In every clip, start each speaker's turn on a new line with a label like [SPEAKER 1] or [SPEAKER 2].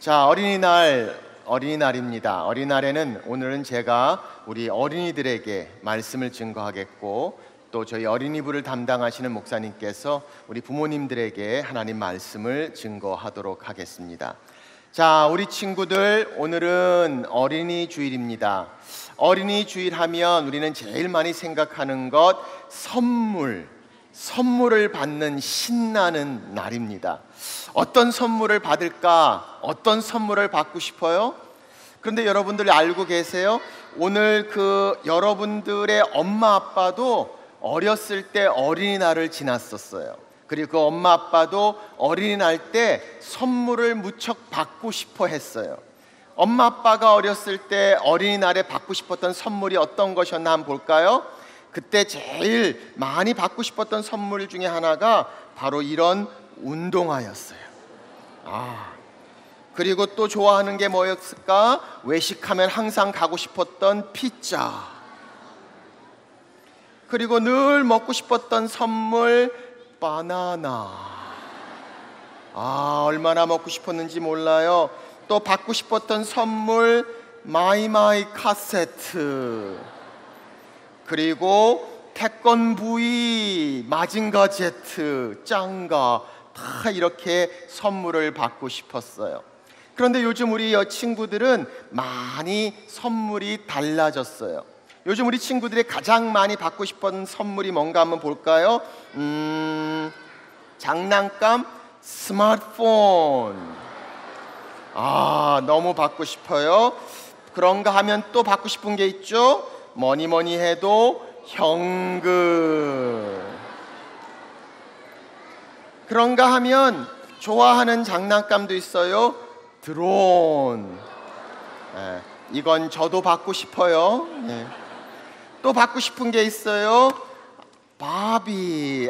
[SPEAKER 1] 자, 어린이날입니다. 어린이날에는 오늘은 제가 우리 어린이들에게 말씀을 증거하겠고, 또 저희 어린이부를 담당하시는 목사님께서 우리 부모님들에게 하나님 말씀을 증거하도록 하겠습니다. 자, 우리 친구들, 오늘은 어린이 주일입니다. 어린이 주일 하면 우리는 제일 많이 생각하는 것, 선물을 받는 신나는 날입니다. 어떤 선물을 받을까? 어떤 선물을 받고 싶어요? 그런데 여러분들 알고 계세요? 오늘 여러분들의 엄마 아빠도 어렸을 때 어린이날을 지났었어요. 그리고 그 엄마 아빠도 어린이날 때 선물을 무척 받고 싶어 했어요. 엄마 아빠가 어렸을 때 어린이날에 받고 싶었던 선물이 어떤 것이었나 한번 볼까요? 그때 제일 많이 받고 싶었던 선물 중에 하나가 바로 이런 운동화였어요. 그리고 또 좋아하는 게 뭐였을까? 외식하면 항상 가고 싶었던 피자. 그리고 늘 먹고 싶었던 선물, 바나나. 얼마나 먹고 싶었는지 몰라요. 또 받고 싶었던 선물, 마이마이 카세트. 그리고 태권브이, 마징가 제트, 짱가, 다 이렇게 선물을 받고 싶었어요. 그런데 요즘 우리 친구들은 많이 선물이 달라졌어요. 요즘 우리 친구들이 가장 많이 받고 싶은 선물이 뭔가 한번 볼까요? 장난감, 스마트폰. 너무 받고 싶어요. 그런가 하면 또 받고 싶은 게 있죠? 뭐니 해도 현금. 그런가 하면 좋아하는 장난감도 있어요. 드론. 이건 저도 받고 싶어요. 또 받고 싶은 게 있어요. 바비.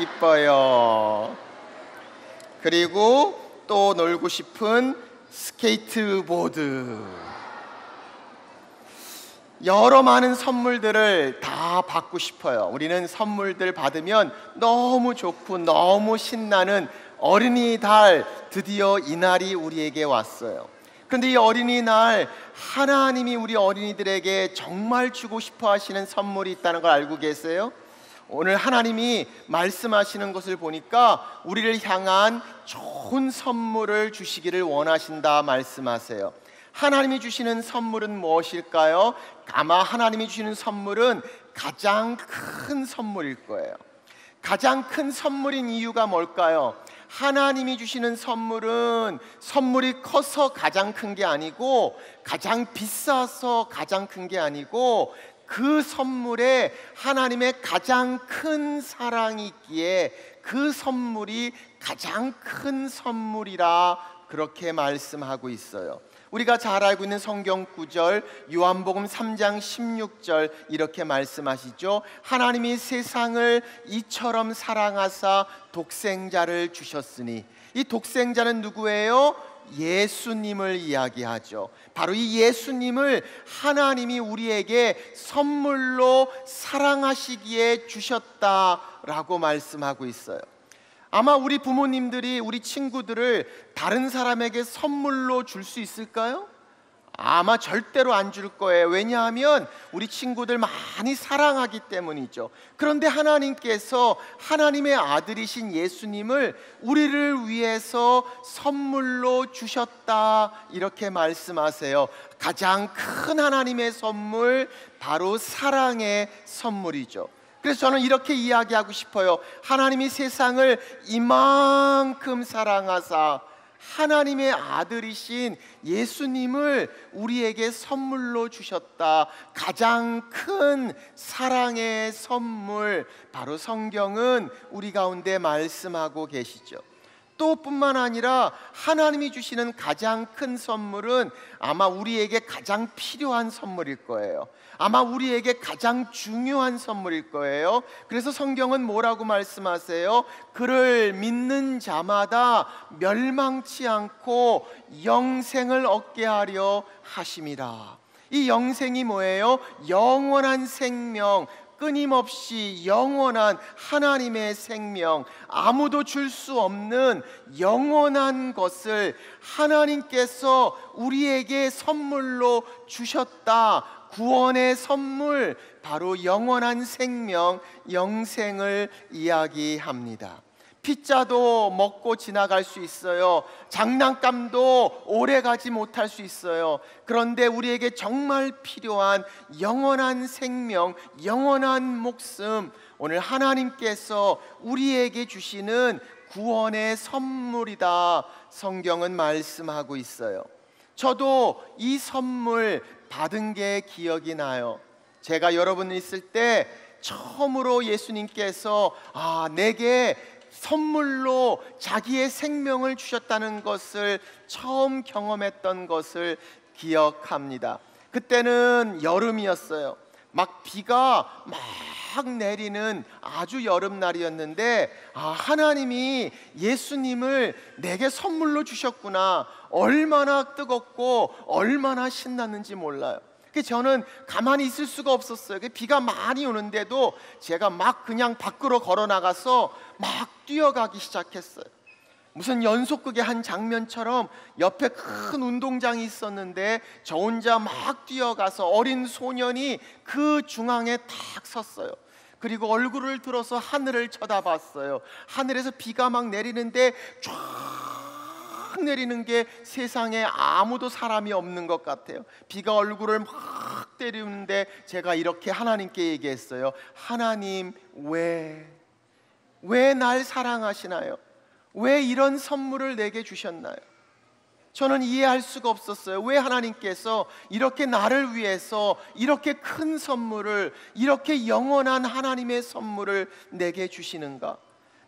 [SPEAKER 1] 이뻐요. 그리고 또 놀고 싶은 스케이트보드. 여러 많은 선물들을 다 받고 싶어요. 우리는 선물들 받으면 너무 좋고 너무 신나는 어린이날, 드디어 이날이 우리에게 왔어요. 그런데 이 어린이날, 하나님이 우리 어린이들에게 정말 주고 싶어 하시는 선물이 있다는 걸 알고 계세요? 오늘 하나님이 말씀하시는 것을 보니까 우리를 향한 좋은 선물을 주시기를 원하신다 말씀하세요. 하나님이 주시는 선물은 무엇일까요? 아마 하나님이 주시는 선물은 가장 큰 선물일 거예요. 가장 큰 선물인 이유가 뭘까요? 하나님이 주시는 선물은 선물이 커서 가장 큰 게 아니고, 가장 비싸서 가장 큰 게 아니고, 그 선물에 하나님의 가장 큰 사랑이 있기에 그 선물이 가장 큰 선물이라 그렇게 말씀하고 있어요. 우리가 잘 알고 있는 성경 구절, 요한복음 3장 16절 이렇게 말씀하시죠. 하나님이 세상을 이처럼 사랑하사 독생자를 주셨으니. 이 독생자는 누구예요? 예수님을 이야기하죠. 바로 이 예수님을 하나님이 우리에게 선물로 사랑하시기에 주셨다라고 말씀하고 있어요. 아마 우리 부모님들이 우리 친구들을 다른 사람에게 선물로 줄 수 있을까요? 아마 절대로 안 줄 거예요. 왜냐하면 우리 친구들 많이 사랑하기 때문이죠. 그런데 하나님께서 하나님의 아들이신 예수님을 우리를 위해서 선물로 주셨다 이렇게 말씀하세요. 가장 큰 하나님의 선물, 바로 사랑의 선물이죠. 그래서 저는 이렇게 이야기하고 싶어요. 하나님이 세상을 이만큼 사랑하사 하나님의 아들이신 예수님을 우리에게 선물로 주셨다. 가장 큰 사랑의 선물, 바로 성경은 우리 가운데 말씀하고 계시죠. 또 뿐만 아니라 하나님이 주시는 가장 큰 선물은 아마 우리에게 가장 필요한 선물일 거예요. 아마 우리에게 가장 중요한 선물일 거예요. 그래서 성경은 뭐라고 말씀하세요? 그를 믿는 자마다 멸망치 않고 영생을 얻게 하려 하심이라. 이 영생이 뭐예요? 영원한 생명, 끊임없이 영원한 하나님의 생명, 아무도 줄 수 없는 영원한 것을 하나님께서 우리에게 선물로 주셨다. 구원의 선물, 바로 영원한 생명, 영생을 이야기합니다. 피자도 먹고 지나갈 수 있어요. 장난감도 오래 가지 못할 수 있어요. 그런데 우리에게 정말 필요한 영원한 생명, 영원한 목숨, 오늘 하나님께서 우리에게 주시는 구원의 선물이다, 성경은 말씀하고 있어요. 저도 이 선물 받은 게 기억이 나요. 제가 여러분 있을 때 처음으로 예수님께서 내게 선물로 자기의 생명을 주셨다는 것을 처음 경험했던 것을 기억합니다. 그때는 여름이었어요. 막 비가 막 내리는 아주 여름날이었는데 하나님이 예수님을 내게 선물로 주셨구나. 얼마나 뜨겁고 얼마나 신났는지 몰라요. 저는 가만히 있을 수가 없었어요. 비가 많이 오는데도 제가 막 그냥 밖으로 걸어 나가서 막 뛰어가기 시작했어요. 무슨 연속극의 한 장면처럼 옆에 큰 운동장이 있었는데 저 혼자 막 뛰어가서 어린 소년이 그 중앙에 탁 섰어요. 그리고 얼굴을 들어서 하늘을 쳐다봤어요. 하늘에서 비가 막 내리는데 쫙 내리는 게 세상에 아무도 사람이 없는 것 같아요. 비가 얼굴을 막 때리는데 제가 이렇게 하나님께 얘기했어요. 하나님, 왜 날 사랑하시나요? 왜 이런 선물을 내게 주셨나요? 저는 이해할 수가 없었어요. 왜 하나님께서 이렇게 나를 위해서 이렇게 큰 선물을, 이렇게 영원한 하나님의 선물을 내게 주시는가?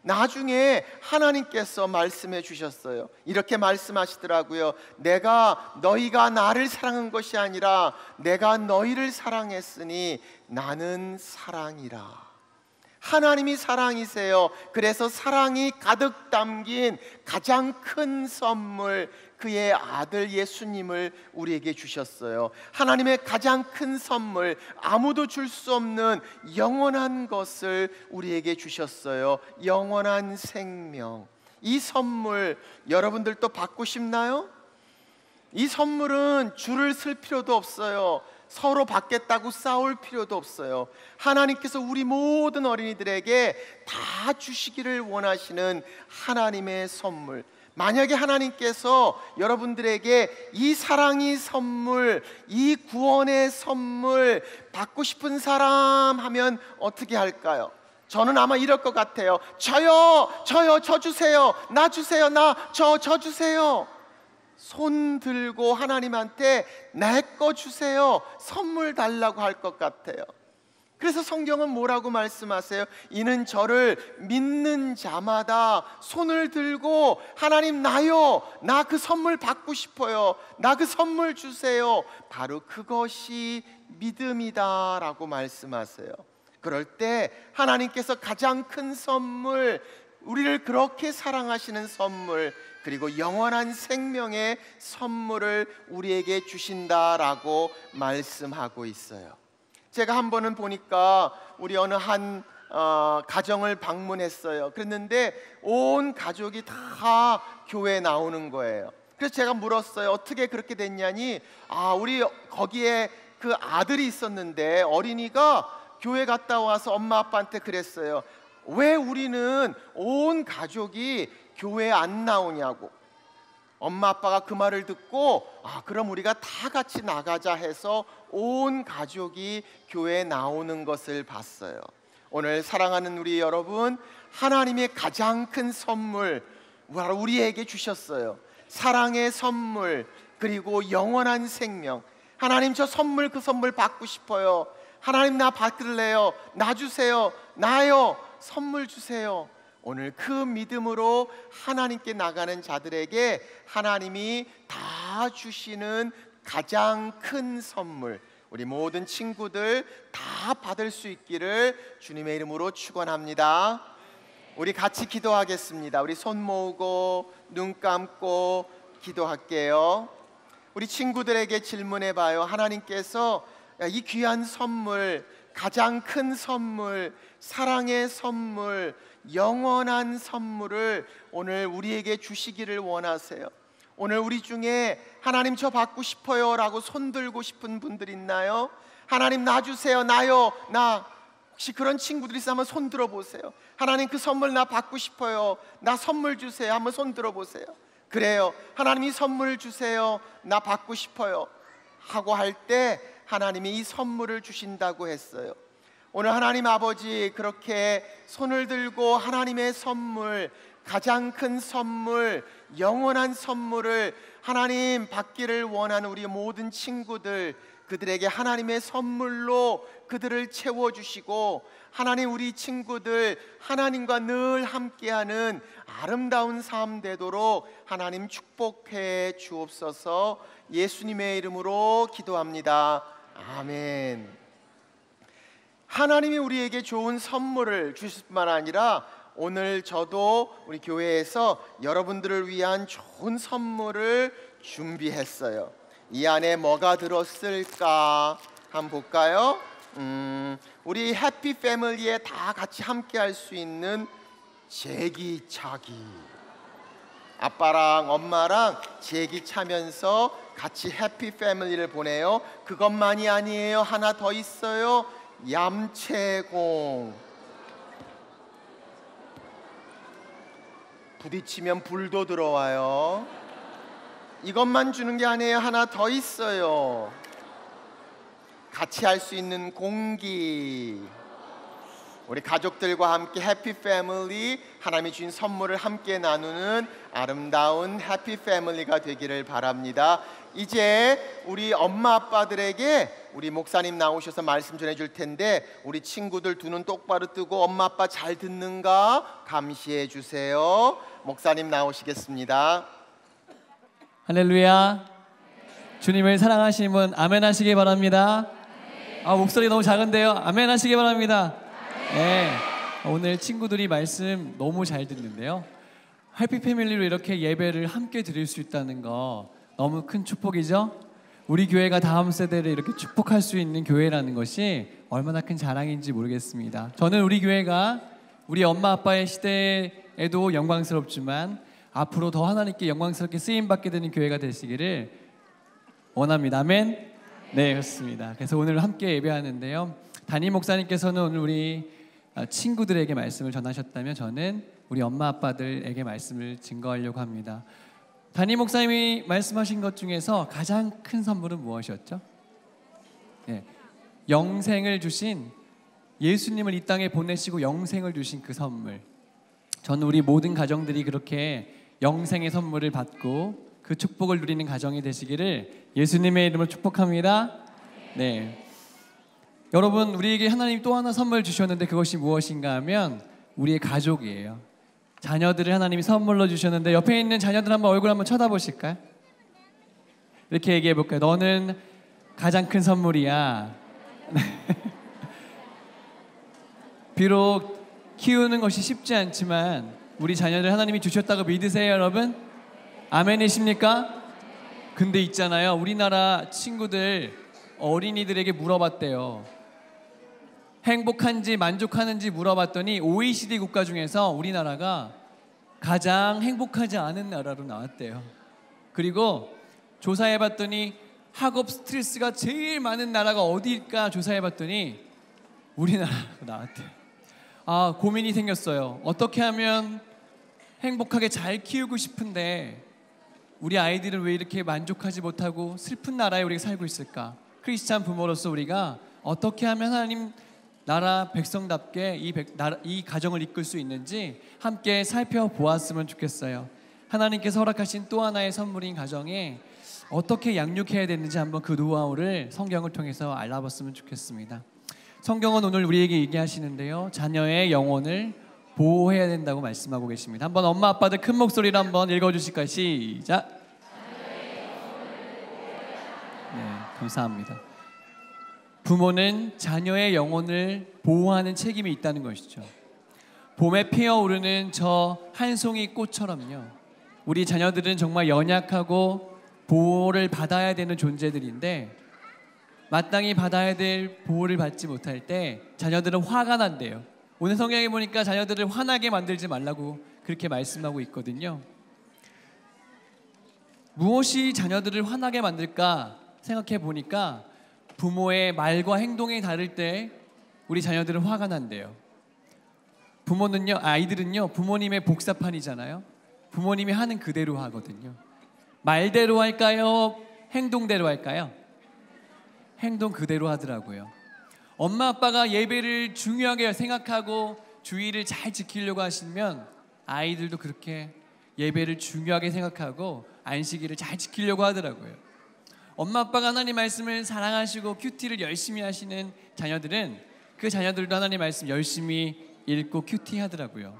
[SPEAKER 1] 나중에 하나님께서 말씀해 주셨어요. 이렇게 말씀하시더라고요. 너희가 나를 사랑한 것이 아니라 내가 너희를 사랑했으니 나는 사랑이라. 하나님이 사랑이세요. 그래서 사랑이 가득 담긴 가장 큰 선물, 그의 아들 예수님을 우리에게 주셨어요. 하나님의 가장 큰 선물, 아무도 줄 수 없는 영원한 것을 우리에게 주셨어요. 영원한 생명. 이 선물 여러분들도 받고 싶나요? 이 선물은 줄을 쓸 필요도 없어요. 서로 받겠다고 싸울 필요도 없어요. 하나님께서 우리 모든 어린이들에게 다 주시기를 원하시는 하나님의 선물. 만약에 하나님께서 여러분들에게 이 사랑의 선물, 이 구원의 선물 받고 싶은 사람 하면 어떻게 할까요? 저는 아마 이럴 것 같아요. 저요, 저 주세요. 나 주세요. 저 주세요. 손 들고 하나님한테 내 거 주세요, 선물 달라고 할 것 같아요. 그래서 성경은 뭐라고 말씀하세요? 이는 저를 믿는 자마다 손을 들고 하나님, 나요, 나 그 선물 받고 싶어요, 나 그 선물 주세요, 바로 그것이 믿음이다 라고 말씀하세요. 그럴 때 하나님께서 가장 큰 선물, 우리를 그렇게 사랑하시는 선물, 그리고 영원한 생명의 선물을 우리에게 주신다라고 말씀하고 있어요. 제가 한 번은 보니까 우리 어느 한 가정을 방문했어요. 그랬는데 온 가족이 다 교회에 나오는 거예요. 그래서 제가 물었어요. 어떻게 그렇게 됐냐니, 우리 거기에 그 아들이 있었는데 어린이가 교회 갔다 와서 엄마 아빠한테 그랬어요. 왜 우리는 온 가족이 교회에 안 나오냐고. 엄마 아빠가 그 말을 듣고 그럼 우리가 다 같이 나가자 해서 온 가족이 교회에 나오는 것을 봤어요. 오늘 사랑하는 우리 여러분, 하나님의 가장 큰 선물 우리에게 주셨어요. 사랑의 선물, 그리고 영원한 생명. 하나님, 저 선물, 그 선물 받고 싶어요. 하나님, 나 받을래요. 나 주세요. 나요, 선물 주세요. 오늘 그 믿음으로 하나님께 나가는 자들에게 하나님이 다 주시는 가장 큰 선물, 우리 모든 친구들 다 받을 수 있기를 주님의 이름으로 축원합니다. 우리 같이 기도하겠습니다. 우리 손 모으고 눈 감고 기도할게요. 우리 친구들에게 질문해 봐요. 하나님께서 이 귀한 선물, 가장 큰 선물, 사랑의 선물, 영원한 선물을 오늘 우리에게 주시기를 원하세요. 오늘 우리 중에 하나님 저 받고 싶어요 라고 손 들고 싶은 분들 있나요? 하나님 나 주세요, 나요, 나. 혹시 그런 친구들이 있으면 한번 손 들어보세요. 하나님 그 선물 나 받고 싶어요, 나 선물 주세요. 한번 손 들어보세요. 그래요, 하나님 이 선물 주세요, 나 받고 싶어요 하고 할 때 하나님이 이 선물을 주신다고 했어요. 오늘 하나님 아버지 그렇게 손을 들고 하나님의 선물, 가장 큰 선물, 영원한 선물을 하나님 받기를 원하는 우리 모든 친구들, 그들에게 하나님의 선물로 그들을 채워주시고, 하나님 우리 친구들 하나님과 늘 함께하는 아름다운 삶 되도록 하나님 축복해 주옵소서. 예수님의 이름으로 기도합니다. 아멘. 하나님이 우리에게 좋은 선물을 주실 뿐만 아니라 오늘 저도 우리 교회에서 여러분들을 위한 좋은 선물을 준비했어요. 이 안에 뭐가 들었을까 한번 볼까요? 우리 해피 패밀리에 다 같이 함께 할 수 있는 제기차기. 아빠랑 엄마랑 제기 차면서 같이 해피 패밀리를 보내요. 그것만이 아니에요. 하나 더 있어요. 얌체공. 부딪히면 불도 들어와요. 이것만 주는 게 아니에요. 하나 더 있어요. 같이 할 수 있는 공기. 우리 가족들과 함께 해피 패밀리, 하나님이 주신 선물을 함께 나누는 아름다운 해피 패밀리가 되기를 바랍니다. 이제 우리 엄마 아빠들에게 우리 목사님 나오셔서 말씀 전해줄 텐데, 우리 친구들 두 눈 똑바로 뜨고 엄마 아빠 잘 듣는가 감시해 주세요. 목사님 나오시겠습니다.
[SPEAKER 2] 할렐루야. 주님을 사랑하시는 분 아멘 하시기 바랍니다. 목소리 너무 작은데요. 아멘 하시기 바랍니다. 네, 오늘 친구들이 말씀 너무 잘 듣는데요. 해피 패밀리로 이렇게 예배를 함께 드릴 수 있다는 거 너무 큰 축복이죠. 우리 교회가 다음 세대를 이렇게 축복할 수 있는 교회라는 것이 얼마나 큰 자랑인지 모르겠습니다. 저는 우리 교회가 우리 엄마 아빠의 시대에도 영광스럽지만 앞으로 더 하나님께 영광스럽게 쓰임받게 되는 교회가 되시기를 원합니다. 아멘. 네, 그렇습니다. 그래서 오늘 함께 예배하는데요, 담임 목사님께서는 오늘 우리 친구들에게 말씀을 전하셨다면 저는 우리 엄마 아빠들에게 말씀을 증거하려고 합니다. 담임 목사님이 말씀하신 것 중에서 가장 큰 선물은 무엇이었죠? 네, 영생을 주신, 예수님을 이 땅에 보내시고 영생을 주신 그 선물. 저는 우리 모든 가정들이 그렇게 영생의 선물을 받고 그 축복을 누리는 가정이 되시기를 예수님의 이름으로 축복합니다. 네, 여러분, 우리에게 하나님 또 하나 선물 주셨는데 그것이 무엇인가 하면 우리의 가족이에요. 자녀들을 하나님이 선물로 주셨는데 옆에 있는 자녀들 한번 얼굴 한번 쳐다보실까요? 이렇게 얘기해 볼까요? 너는 가장 큰 선물이야. 비록 키우는 것이 쉽지 않지만 우리 자녀들 하나님이 주셨다고 믿으세요, 여러분? 아멘이십니까? 근데 있잖아요, 우리나라 친구들 어린이들에게 물어봤대요. 행복한지 만족하는지 물어봤더니 OECD 국가 중에서 우리나라가 가장 행복하지 않은 나라로 나왔대요. 그리고 조사해봤더니 학업 스트레스가 제일 많은 나라가 어디일까 조사해봤더니 우리나라로 나왔대요. 고민이 생겼어요. 어떻게 하면 행복하게 잘 키우고 싶은데 우리 아이들은 왜 이렇게 만족하지 못하고 슬픈 나라에 우리가 살고 있을까? 크리스찬 부모로서 우리가 어떻게 하면 하나님 나라 백성답게 이 가정을 이끌 수 있는지 함께 살펴보았으면 좋겠어요. 하나님께서 허락하신 또 하나의 선물인 가정에 어떻게 양육해야 되는지 한번 그 노하우를 성경을 통해서 알아봤으면 좋겠습니다. 성경은 오늘 우리에게 얘기하시는데요, 자녀의 영혼을 보호해야 된다고 말씀하고 계십니다. 한번 엄마 아빠들 큰 목소리로 한번 읽어주실까요? 시작. 네, 감사합니다. 부모는 자녀의 영혼을 보호하는 책임이 있다는 것이죠. 봄에 피어오르는 저 한 송이 꽃처럼요, 우리 자녀들은 정말 연약하고 보호를 받아야 되는 존재들인데 마땅히 받아야 될 보호를 받지 못할 때 자녀들은 화가 난대요. 오늘 성경에 보니까 자녀들을 화나게 만들지 말라고 그렇게 말씀하고 있거든요. 무엇이 자녀들을 화나게 만들까 생각해 보니까 부모의 말과 행동이 다를 때 우리 자녀들은 화가 난대요. 아이들은요, 부모님의 복사판이잖아요. 부모님이 하는 그대로 하거든요. 말대로 할까요? 행동대로 할까요? 행동 그대로 하더라고요. 엄마 아빠가 예배를 중요하게 생각하고 주의를 잘 지키려고 하시면 아이들도 그렇게 예배를 중요하게 생각하고 안식일을 잘 지키려고 하더라고요. 엄마 아빠가 하나님 말씀을 사랑하시고 큐티를 열심히 하시는 자녀들은 그 자녀들도 하나님 말씀 열심히 읽고 큐티 하더라고요.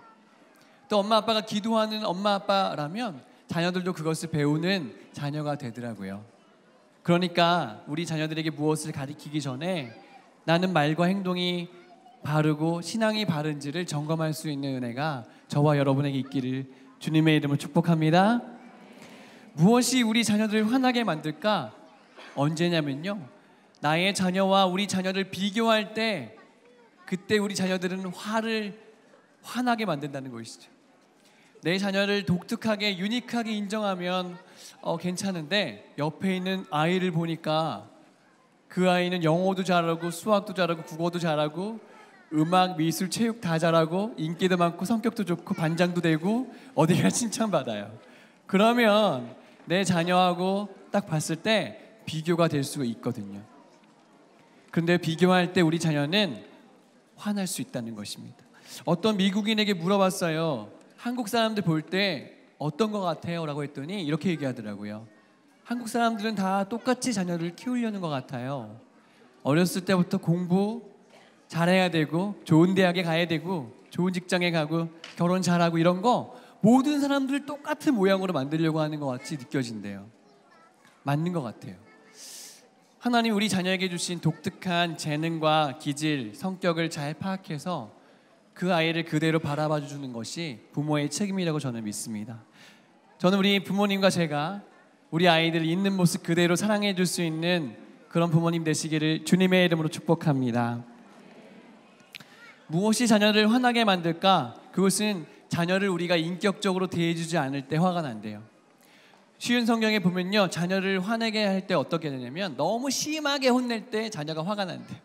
[SPEAKER 2] 또 엄마 아빠가 기도하는 엄마 아빠라면 자녀들도 그것을 배우는 자녀가 되더라고요. 그러니까 우리 자녀들에게 무엇을 가르치기 전에 나는 말과 행동이 바르고 신앙이 바른지를 점검할 수 있는 은혜가 저와 여러분에게 있기를 주님의 이름으로 축복합니다. 무엇이 우리 자녀들을 화나게 만들까? 언제냐면요, 나의 자녀와 우리 자녀를 비교할 때 그때 우리 자녀들은 화나게 만든다는 것이죠. 내 자녀를 독특하게 유니크하게 인정하면 괜찮은데 옆에 있는 아이를 보니까 그 아이는 영어도 잘하고 수학도 잘하고 국어도 잘하고 음악, 미술, 체육 다 잘하고 인기도 많고 성격도 좋고 반장도 되고 어디가 칭찬받아요. 그러면 내 자녀하고 딱 봤을 때 비교가 될 수가 있거든요. 그런데 비교할 때 우리 자녀는 화날 수 있다는 것입니다. 어떤 미국인에게 물어봤어요. 한국 사람들 볼 때 어떤 것 같아요? 라고 했더니 이렇게 얘기하더라고요. 한국 사람들은 다 똑같이 자녀를 키우려는 것 같아요. 어렸을 때부터 공부 잘해야 되고 좋은 대학에 가야 되고 좋은 직장에 가고 결혼 잘하고 이런 거 모든 사람들 똑같은 모양으로 만들려고 하는 것 같이 느껴진대요. 맞는 것 같아요. 하나님 우리 자녀에게 주신 독특한 재능과 기질, 성격을 잘 파악해서 그 아이를 그대로 바라봐 주는 것이 부모의 책임이라고 저는 믿습니다. 저는 우리 부모님과 제가 우리 아이들을 있는 모습 그대로 사랑해 줄 수 있는 그런 부모님 되시기를 주님의 이름으로 축복합니다. 무엇이 자녀를 화나게 만들까? 그것은 자녀를 우리가 인격적으로 대해주지 않을 때 화가 난대요. 쉬운 성경에 보면요, 자녀를 화내게 할 때 어떻게 되냐면 너무 심하게 혼낼 때 자녀가 화가 난대요.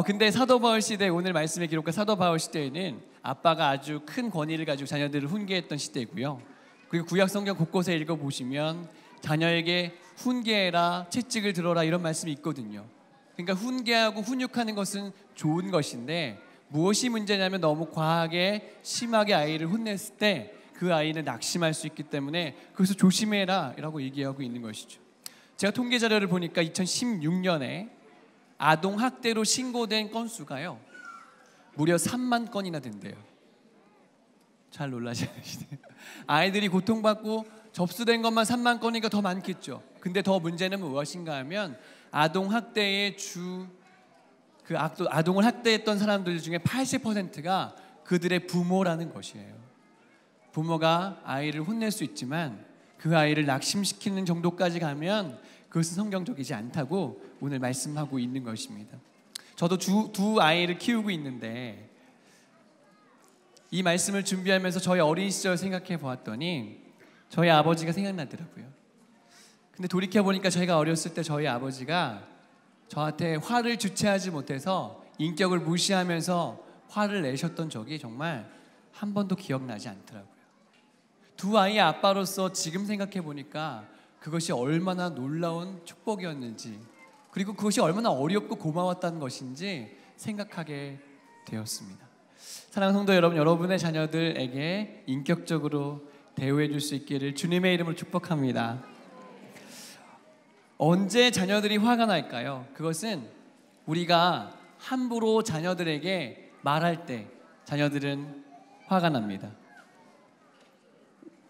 [SPEAKER 2] 근데 사도 바울 시대, 오늘 말씀에 기록한 사도 바울 시대에는 아빠가 아주 큰 권위를 가지고 자녀들을 훈계했던 시대고요. 그리고 구약 성경 곳곳에 읽어보시면 자녀에게 훈계해라, 채찍을 들어라 이런 말씀이 있거든요. 그러니까 훈계하고 훈육하는 것은 좋은 것인데 무엇이 문제냐면 너무 과하게 심하게 아이를 혼냈을 때 그 아이는 낙심할 수 있기 때문에 그래서 조심해라 라고 얘기하고 있는 것이죠. 제가 통계 자료를 보니까 2016년에 아동학대로 신고된 건수가요 무려 3만 건이나 된대요. 잘 놀라지 않으시네요. 아이들이 고통받고 접수된 것만 3만 건이니까 더 많겠죠. 근데 더 문제는 무엇인가 하면 아동학대의 아동을 학대했던 사람들 중에 80%가 그들의 부모라는 것이에요. 부모가 아이를 혼낼 수 있지만 그 아이를 낙심시키는 정도까지 가면 그것은 성경적이지 않다고 오늘 말씀하고 있는 것입니다. 저도 두 아이를 키우고 있는데 이 말씀을 준비하면서 저희 어린 시절 생각해 보았더니 저희 아버지가 생각나더라고요. 근데 돌이켜보니까 저희가 어렸을 때 저희 아버지가 저한테 화를 주체하지 못해서 인격을 무시하면서 화를 내셨던 적이 정말 한 번도 기억나지 않더라고요. 두 아이의 아빠로서 지금 생각해 보니까 그것이 얼마나 놀라운 축복이었는지 그리고 그것이 얼마나 어렵고 고마웠다는 것인지 생각하게 되었습니다. 사랑하는 성도 여러분, 여러분의 자녀들에게 인격적으로 대우해 줄 수 있기를 주님의 이름으로 축복합니다. 언제 자녀들이 화가 날까요? 그것은 우리가 함부로 자녀들에게 말할 때 자녀들은 화가 납니다.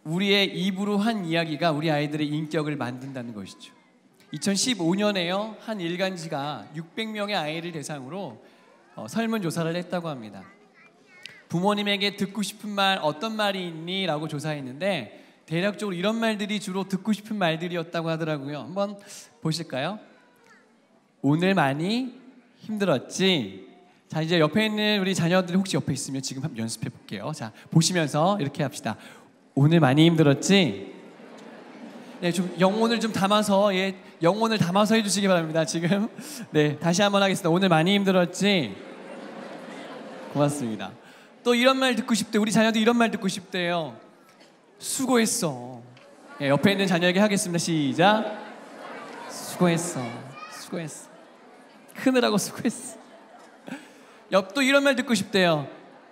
[SPEAKER 2] 우리의 입으로 한 이야기가 우리 아이들의 인격을 만든다는 것이죠. 2015년에요 한 일간지가 600명의 아이를 대상으로 설문조사를 했다고 합니다. 부모님에게 듣고 싶은 말 어떤 말이 있니? 라고 조사했는데 대략적으로 이런 말들이 주로 듣고 싶은 말들이었다고 하더라고요. 한번 보실까요? 오늘 많이 힘들었지? 자, 이제 옆에 있는 우리 자녀들이 혹시 옆에 있으면 지금 한번 연습해 볼게요. 자, 보시면서 이렇게 합시다. 오늘 많이 힘들었지? 네, 좀 영혼을 좀 담아서, 영혼을 담아서 해주시기 바랍니다. 지금 네, 다시 한번 하겠습니다. 오늘 많이 힘들었지? 고맙습니다. 또 이런 말 듣고 싶대. 우리 자녀도 이런 말 듣고 싶대요. 수고했어. 네, 옆에 있는 자녀에게 하겠습니다. 시작. 수고했어. 수고했어. 크느라고 수고했어. 또 이런 말 듣고 싶대요.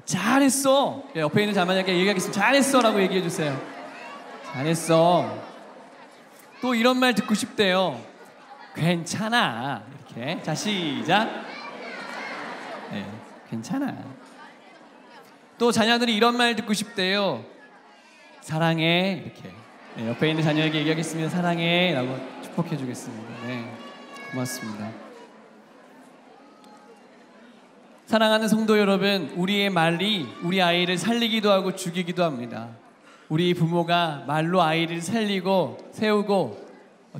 [SPEAKER 2] 잘했어. 네, 옆에 있는 자녀에게 얘기하겠습니다. 잘했어라고 얘기해 주세요. 잘했어. 또 이런 말 듣고 싶대요. 괜찮아. 이렇게. 자, 시작. 네, 괜찮아. 또 자녀들이 이런 말 듣고 싶대요. 사랑해. 이렇게. 네, 옆에 있는 자녀에게 얘기하겠습니다. 사랑해 라고 축복해 주겠습니다. 네, 고맙습니다. 사랑하는 성도 여러분, 우리의 말이 우리 아이를 살리기도 하고 죽이기도 합니다. 우리 부모가 말로 아이를 살리고 세우고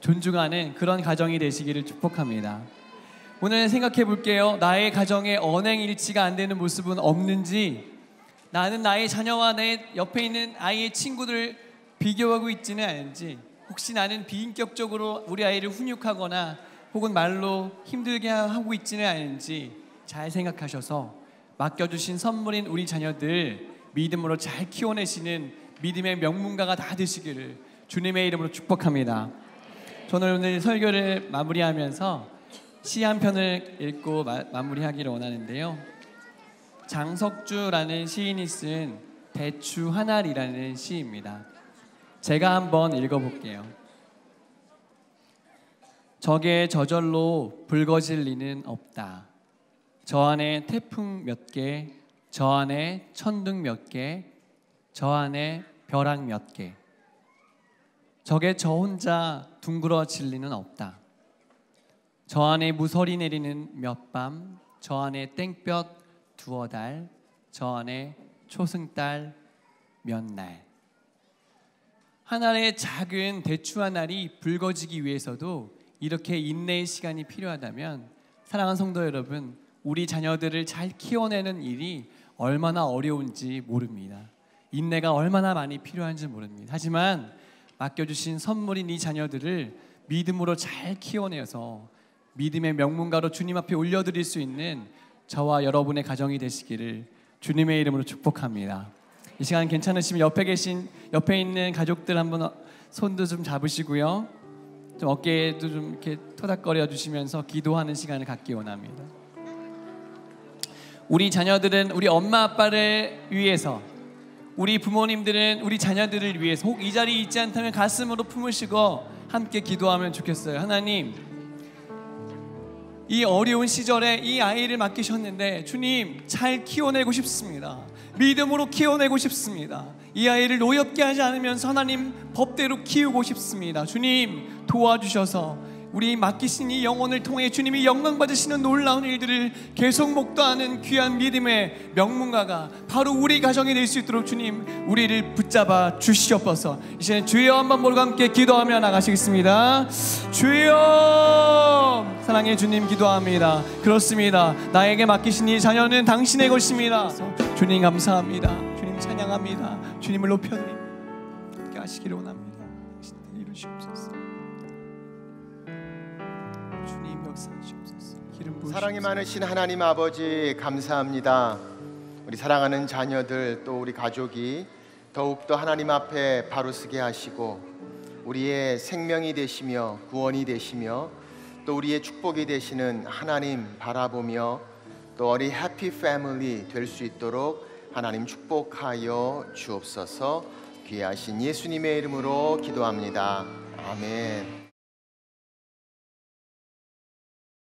[SPEAKER 2] 존중하는 그런 가정이 되시기를 축복합니다. 오늘 생각해 볼게요. 나의 가정에 언행일치가 안 되는 모습은 없는지, 나는 나의 자녀와 내 옆에 있는 아이의 친구들 비교하고 있지는 않은지, 혹시 나는 비인격적으로 우리 아이를 훈육하거나 혹은 말로 힘들게 하고 있지는 않은지 잘 생각하셔서 맡겨주신 선물인 우리 자녀들 믿음으로 잘 키워내시는 믿음의 명문가가 다 되시기를 주님의 이름으로 축복합니다. 저는 오늘 설교를 마무리하면서 시 한 편을 읽고 마무리하기를 원하는데요. 장석주라는 시인이 쓴 대추 한 알이라는 시입니다. 제가 한번 읽어볼게요. 적의 저절로 붉어질 리는 없다. 저 안에 태풍 몇 개, 저 안에 천둥 몇 개, 저 안에 벼락 몇 개. 적의 저 혼자 둥그러질 리는 없다. 저 안에 무서리 내리는 몇 밤, 저 안에 땡볕 두어 달, 저 안에 초승달 몇 날. 하나의 작은 대추 한 알이 붉어지기 위해서도 이렇게 인내의 시간이 필요하다면, 사랑하는 성도 여러분, 우리 자녀들을 잘 키워내는 일이 얼마나 어려운지 모릅니다. 인내가 얼마나 많이 필요한지 모릅니다. 하지만 맡겨주신 선물인 이 자녀들을 믿음으로 잘 키워내서 믿음의 명문가로 주님 앞에 올려드릴 수 있는 저와 여러분의 가정이 되시기를 주님의 이름으로 축복합니다. 이 시간 괜찮으시면 옆에 있는 가족들 한번 손도 좀 잡으시고요, 좀 어깨에도 좀 이렇게 토닥거려 주시면서 기도하는 시간을 갖기 원합니다. 우리 자녀들은 우리 엄마 아빠를 위해서, 우리 부모님들은 우리 자녀들을 위해서, 혹 이 자리에 있지 않다면 가슴으로 품으시고 함께 기도하면 좋겠어요. 하나님, 이 어려운 시절에 이 아이를 맡기셨는데 주님, 잘 키워내고 싶습니다. 믿음으로 키워내고 싶습니다. 이 아이를 노엽게 하지 않으면서 하나님 법대로 키우고 싶습니다. 주님 도와주셔서 우리 맡기신 이 영혼을 통해 주님이 영광 받으시는 놀라운 일들을 계속 목도하는 귀한 믿음의 명문가가 바로 우리 가정이 될 수 있도록 주님 우리를 붙잡아 주시옵소서. 이제는 주여 한번 모두 함께 기도하며 나가시겠습니다. 주여, 사랑의 주님 기도합니다. 그렇습니다. 나에게 맡기신 이 자녀는 당신의 것입니다. 주님 감사합니다. 주님 찬양합니다. 주님을 높여드립니다. 함께 하시기를 원합니다. 당신들 이루시옵소서.
[SPEAKER 1] 사랑이 많으신 하나님 아버지, 감사합니다. 우리 사랑하는 자녀들 또 우리 가족이 더욱더 하나님 앞에 바로 서게 하시고 우리의 생명이 되시며 구원이 되시며 또 우리의 축복이 되시는 하나님 바라보며 또 우리 해피 패밀리 될 수 있도록 하나님 축복하여 주옵소서. 귀하신 예수님의 이름으로 기도합니다. 아멘.